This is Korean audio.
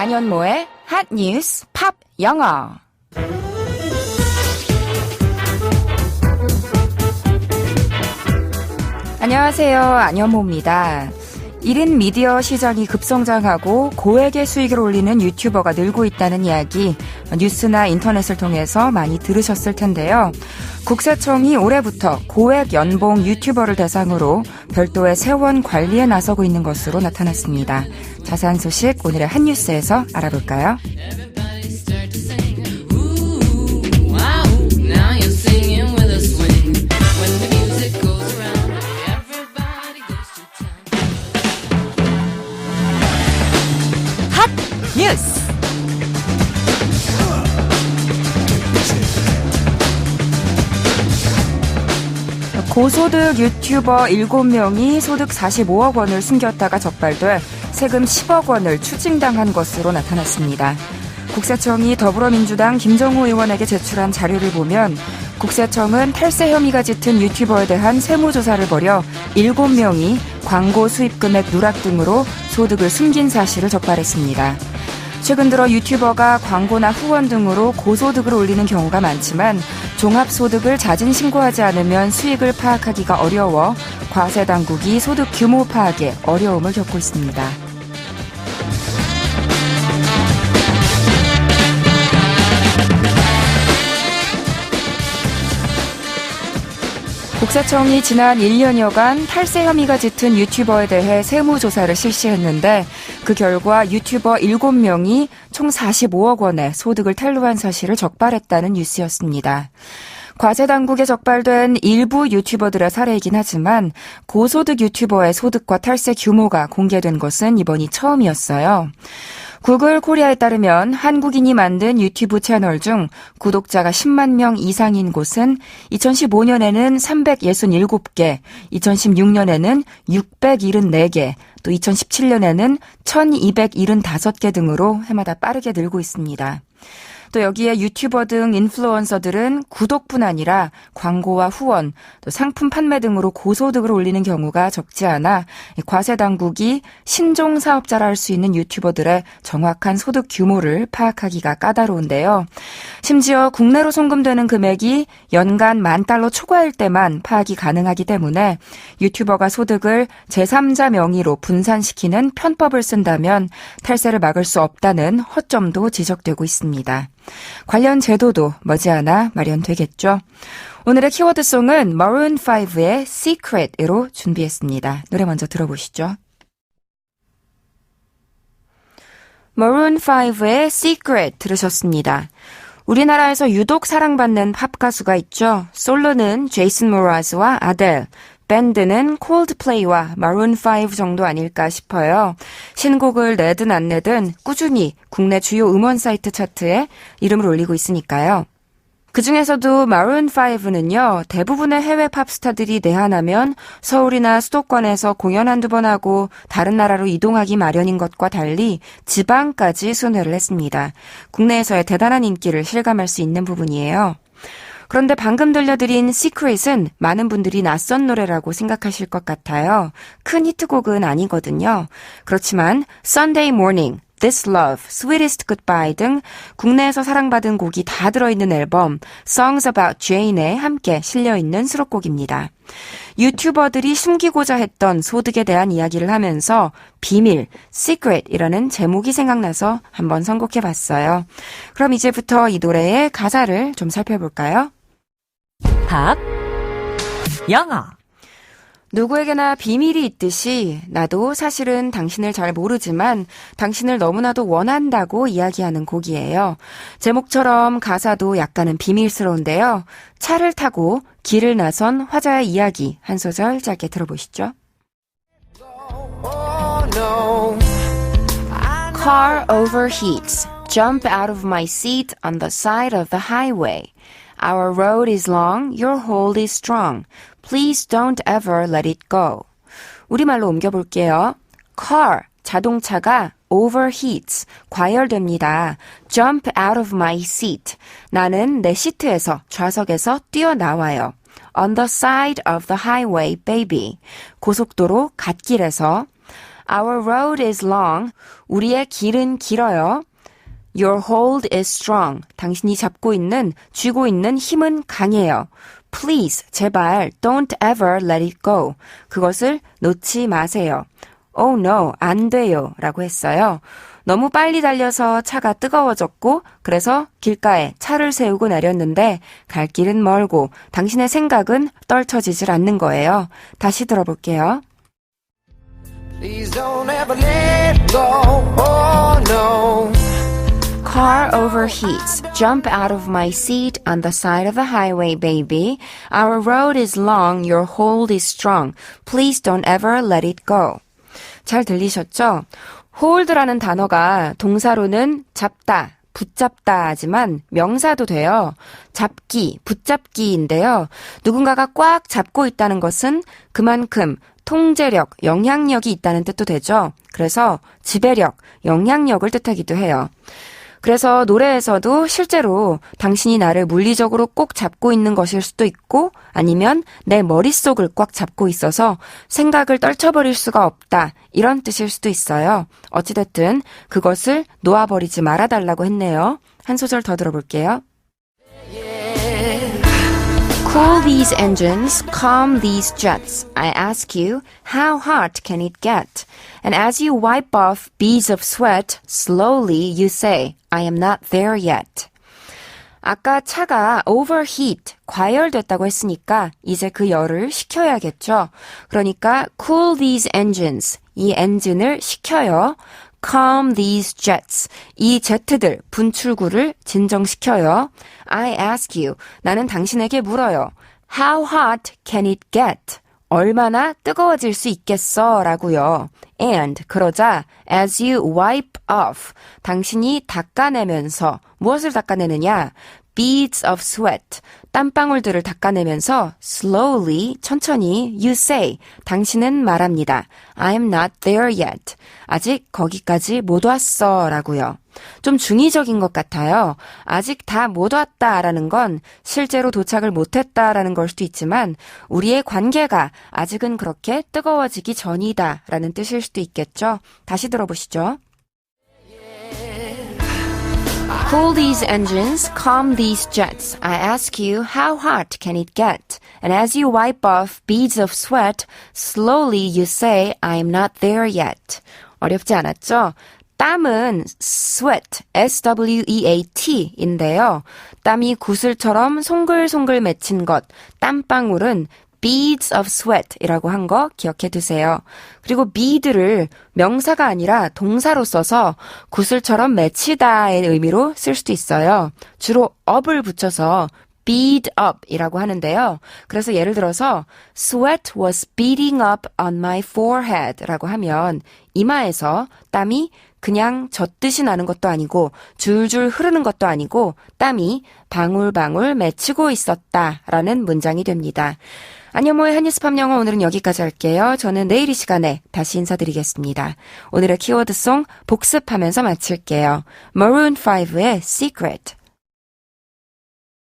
안현모의 핫 뉴스 팝 영어. 안녕하세요. 안현모입니다. 1인 미디어 시장이 급성장하고 고액의 수익을 올리는 유튜버가 늘고 있다는 이야기 뉴스나 인터넷을 통해서 많이 들으셨을 텐데요. 국세청이 올해부터 고액 연봉 유튜버를 대상으로 별도의 세원 관리에 나서고 있는 것으로 나타났습니다. 자세한 소식 오늘의 핫뉴스에서 알아볼까요? 뉴스. 고소득 유튜버 7명이 소득 45억 원을 숨겼다가 적발돼 세금 10억 원을 추징당한 것으로 나타났습니다. 국세청이 더불어민주당 김정우 의원에게 제출한 자료를 보면 국세청은 탈세 혐의가 짙은 유튜버에 대한 세무조사를 벌여 7명이 광고 수입금액 누락 등으로 소득을 숨긴 사실을 적발했습니다. 최근 들어 유튜버가 광고나 후원 등으로 고소득을 올리는 경우가 많지만 종합소득을 자진 신고하지 않으면 수익을 파악하기가 어려워 과세당국이 소득 규모 파악에 어려움을 겪고 있습니다. 국세청이 지난 1년여간 탈세 혐의가 짙은 유튜버에 대해 세무조사를 실시했는데 그 결과 유튜버 7명이 총 45억 원의 소득을 탈루한 사실을 적발했다는 뉴스였습니다. 과세당국에 적발된 일부 유튜버들의 사례이긴 하지만 고소득 유튜버의 소득과 탈세 규모가 공개된 것은 이번이 처음이었어요. 구글 코리아에 따르면 한국인이 만든 유튜브 채널 중 구독자가 10만 명 이상인 곳은 2015년에는 367개, 2016년에는 674개, 또 2017년에는 1275개 등으로 해마다 빠르게 늘고 있습니다. 또 여기에 유튜버 등 인플루언서들은 구독뿐 아니라 광고와 후원, 또 상품 판매 등으로 고소득을 올리는 경우가 적지 않아 과세당국이 신종 사업자라 할 수 있는 유튜버들의 정확한 소득 규모를 파악하기가 까다로운데요. 심지어 국내로 송금되는 금액이 연간 $10,000 초과일 때만 파악이 가능하기 때문에 유튜버가 소득을 제3자 명의로 분산시키는 편법을 쓴다면 탈세를 막을 수 없다는 허점도 지적되고 있습니다. 관련 제도도 머지않아 마련되겠죠. 오늘의 키워드송은 Maroon 5의 Secret으로 준비했습니다. 노래 먼저 들어보시죠. Maroon 5의 Secret 들으셨습니다. 우리나라에서 유독 사랑받는 팝 가수가 있죠. 솔로는 제이슨 모라즈와 아델, 밴드는 콜드플레이와 마룬5 정도 아닐까 싶어요. 신곡을 내든 안 내든 꾸준히 국내 주요 음원 사이트 차트에 이름을 올리고 있으니까요. 그중에서도 마룬5는요. 대부분의 해외 팝스타들이 내한하면 서울이나 수도권에서 공연 한두 번 하고 다른 나라로 이동하기 마련인 것과 달리 지방까지 순회를 했습니다. 국내에서의 대단한 인기를 실감할 수 있는 부분이에요. 그런데 방금 들려드린 Secret은 많은 분들이 낯선 노래라고 생각하실 것 같아요. 큰 히트곡은 아니거든요. 그렇지만 Sunday Morning, This Love, Sweetest Goodbye 등 국내에서 사랑받은 곡이 다 들어있는 앨범 Songs About Jane에 함께 실려있는 수록곡입니다. 유튜버들이 숨기고자 했던 소득에 대한 이야기를 하면서 비밀, Secret이라는 제목이 생각나서 한번 선곡해봤어요. 그럼 이제부터 이 노래의 가사를 좀 살펴볼까요? 팝 영어. 누구에게나 비밀이 있듯이 나도 사실은 당신을 잘 모르지만 당신을 너무나도 원한다고 이야기하는 곡이에요. 제목처럼 가사도 약간은 비밀스러운데요. 차를 타고 길을 나선 화자의 이야기 한 소절 짧게 들어보시죠. Car overheats. Jump out of my seat on the side of the highway. Our road is long, your hold is strong. Please don't ever let it go. 우리말로 옮겨볼게요. Car, 자동차가 overheats, 과열됩니다. Jump out of my seat. 나는 내 시트에서, 좌석에서 뛰어나와요. On the side of the highway, baby. 고속도로 갓길에서. Our road is long. 우리의 길은 길어요. Your hold is strong. 당신이 쥐고 있는 힘은 강해요. Please, 제발, don't ever let it go. 그것을 놓지 마세요. Oh no, 안 돼요. 라고 했어요. 너무 빨리 달려서 차가 뜨거워졌고 그래서 길가에 차를 세우고 내렸는데 갈 길은 멀고 당신의 생각은 떨쳐지질 않는 거예요. 다시 들어볼게요. Please don't ever let go. Oh no. Car overheats. Jump out of my seat on the side of the highway, baby. Our road is long. Your hold is strong. Please don't ever let it go. 잘 들리셨죠? hold라는 단어가 동사로는 잡다, 붙잡다 하지만 명사도 돼요. 잡기, 붙잡기인데요. 누군가가 꽉 잡고 있다는 것은 그만큼 통제력, 영향력이 있다는 뜻도 되죠. 그래서 지배력, 영향력을 뜻하기도 해요. 그래서 노래에서도 실제로 당신이 나를 물리적으로 꼭 잡고 있는 것일 수도 있고 아니면 내 머릿속을 꽉 잡고 있어서 생각을 떨쳐버릴 수가 없다. 이런 뜻일 수도 있어요. 어찌됐든 그것을 놓아버리지 말아달라고 했네요. 한 소절 더 들어볼게요. Cool these engines, calm these jets. I ask you, how hot can it get? And as you wipe off beads of sweat, slowly you say, I am not there yet. 아까 차가 overheat, 과열됐다고 했으니까 이제 그 열을 식혀야겠죠. 그러니까 cool these engines, 이 엔진을 식혀요. Calm these jets. 이 제트들, 분출구를 진정시켜요. I ask you. 나는 당신에게 물어요. How hot can it get? 얼마나 뜨거워질 수 있겠어? 라고요. And 그러자 as you wipe off. 당신이 닦아내면서 무엇을 닦아내느냐? Beads of sweat. 땀방울들을 닦아내면서 slowly, 천천히 you say. 당신은 말합니다. I'm not there yet. 아직 거기까지 못 왔어 라고요. 좀 중의적인 것 같아요. 아직 다 못 왔다라는 건 실제로 도착을 못했다라는 걸 수도 있지만 우리의 관계가 아직은 그렇게 뜨거워지기 전이다 라는 뜻일 수도 있겠죠. 다시 들어보시죠. Cool these engines, calm these jets. I ask you, how hot can it get? And as you wipe off beads of sweat, slowly you say, I'm not there yet. 어렵지 않았죠? 땀은 sweat, S-W-E-A-T인데요. 땀이 구슬처럼 송글송글 맺힌 것, 땀방울은 beads of sweat이라고 한 거 기억해 두세요. 그리고 bead를 명사가 아니라 동사로 써서 구슬처럼 맺히다의 의미로 쓸 수도 있어요. 주로 up을 붙여서 bead up이라고 하는데요. 그래서 예를 들어서 sweat was beading up on my forehead라고 하면 이마에서 땀이 그냥 젖듯이 나는 것도 아니고 줄줄 흐르는 것도 아니고 땀이 방울방울 맺히고 있었다라는 문장이 됩니다. 안녕모의 한뉴스팝 영어 오늘은 여기까지 할게요. 저는 내일 이 시간에 다시 인사드리겠습니다. 오늘의 키워드송 복습하면서 마칠게요. Maroon 5의 Secret.